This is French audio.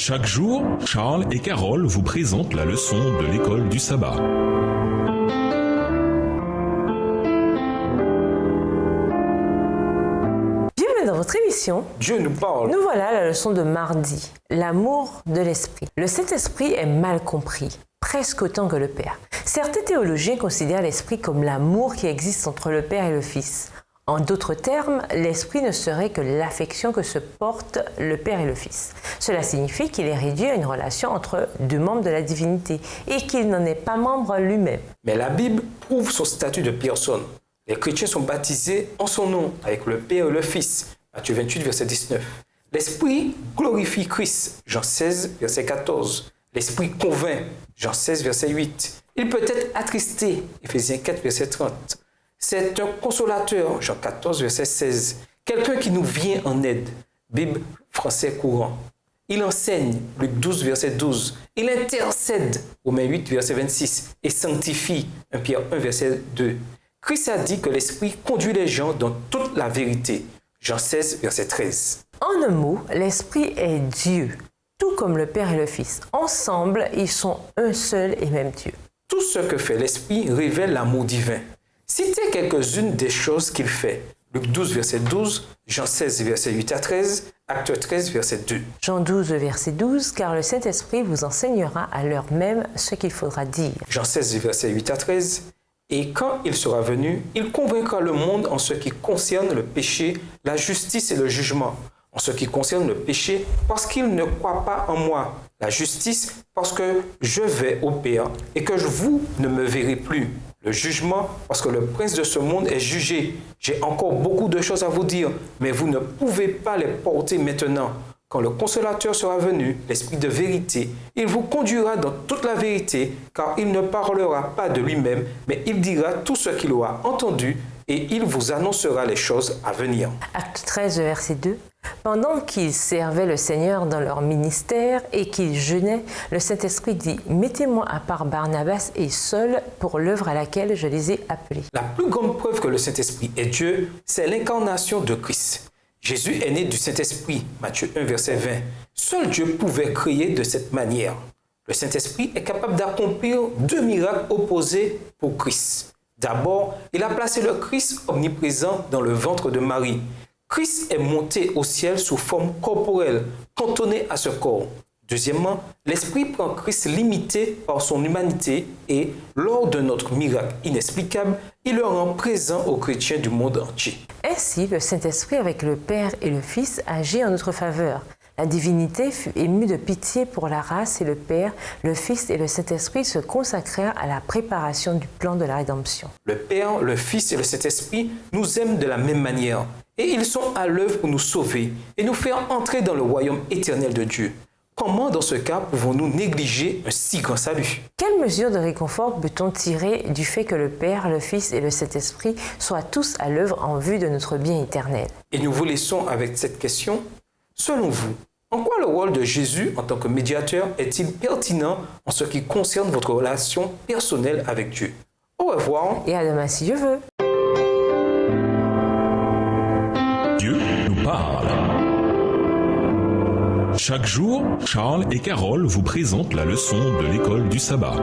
Chaque jour, Charles et Carole vous présentent la leçon de l'école du sabbat. Bienvenue dans votre émission. Dieu nous parle. Nous voilà à la leçon de mardi, l'amour de l'esprit. Le Saint-Esprit est mal compris, presque autant que le Père. Certains théologiens considèrent l'esprit comme l'amour qui existe entre le Père et le Fils. En d'autres termes, l'esprit ne serait que l'affection que se portent le Père et le Fils. Cela signifie qu'il est réduit à une relation entre deux membres de la divinité et qu'il n'en est pas membre lui-même. Mais la Bible prouve son statut de personne. Les chrétiens sont baptisés en son nom, avec le Père et le Fils. Matthieu 28, verset 19. L'Esprit glorifie Christ. Jean 16, verset 14. L'Esprit convainc. Jean 16, verset 8. Il peut être attristé. Éphésiens 4, verset 30. C'est un consolateur. Jean 14, verset 16. Quelqu'un qui nous vient en aide. Bible français courant. Il enseigne. Luc 12, verset 12. Il intercède. Romains 8, verset 26. Et sanctifie. 1 Pierre 1, verset 2. Christ a dit que l'Esprit conduit les gens dans toute la vérité. Jean 16, verset 13. En un mot, l'Esprit est Dieu, tout comme le Père et le Fils. Ensemble, ils sont un seul et même Dieu. Tout ce que fait l'Esprit révèle l'amour divin. Citez quelques-unes des choses qu'il fait. Luc 12, verset 12, Jean 16, verset 8 à 13, Acte 13, verset 2. Jean 12, verset 12, car le Saint-Esprit vous enseignera à l'heure même ce qu'il faudra dire. Jean 16, verset 8 à 13. Et quand il sera venu, il convaincra le monde en ce qui concerne le péché, la justice et le jugement. En ce qui concerne le péché, parce qu'il ne croit pas en moi. La justice, parce que je vais au Père et que vous ne me verrez plus. Le jugement, parce que le prince de ce monde est jugé. J'ai encore beaucoup de choses à vous dire, mais vous ne pouvez pas les porter maintenant. Quand le consolateur sera venu, l'Esprit de vérité, il vous conduira dans toute la vérité, car il ne parlera pas de lui-même, mais il dira tout ce qu'il aura entendu et il vous annoncera les choses à venir. Acte 13, verset 2. Pendant qu'ils servaient le Seigneur dans leur ministère et qu'ils jeûnaient, le Saint-Esprit dit « Mettez-moi à part Barnabas et Saul pour l'œuvre à laquelle je les ai appelés. » La plus grande preuve que le Saint-Esprit est Dieu, c'est l'incarnation de Christ. Jésus est né du Saint-Esprit, Matthieu 1, verset 20. Seul Dieu pouvait créer de cette manière. Le Saint-Esprit est capable d'accomplir deux miracles opposés pour Christ. D'abord, il a placé le Christ omniprésent dans le ventre de Marie. Christ est monté au ciel sous forme corporelle, cantonné à ce corps. Deuxièmement, l'Esprit prend Christ limité par son humanité et, lors d'un autre miracle inexplicable, il le rend présent aux chrétiens du monde entier. Ainsi, le Saint-Esprit avec le Père et le Fils agit en notre faveur. La divinité fut émue de pitié pour la race et le Père, le Fils et le Saint-Esprit se consacrèrent à la préparation du plan de la rédemption. Le Père, le Fils et le Saint-Esprit nous aiment de la même manière et ils sont à l'œuvre pour nous sauver et nous faire entrer dans le royaume éternel de Dieu. Comment, dans ce cas, pouvons-nous négliger un si grand salut? Quelle mesure de réconfort peut-on tirer du fait que le Père, le Fils et le Saint-Esprit soient tous à l'œuvre en vue de notre bien éternel? Et nous vous laissons avec cette question. Selon vous, en quoi le rôle de Jésus en tant que médiateur est-il pertinent en ce qui concerne votre relation personnelle avec Dieu? Au revoir. Et à demain si Dieu veut. Dieu nous parle. Chaque jour, Charles et Carole vous présentent la leçon de l'école du sabbat.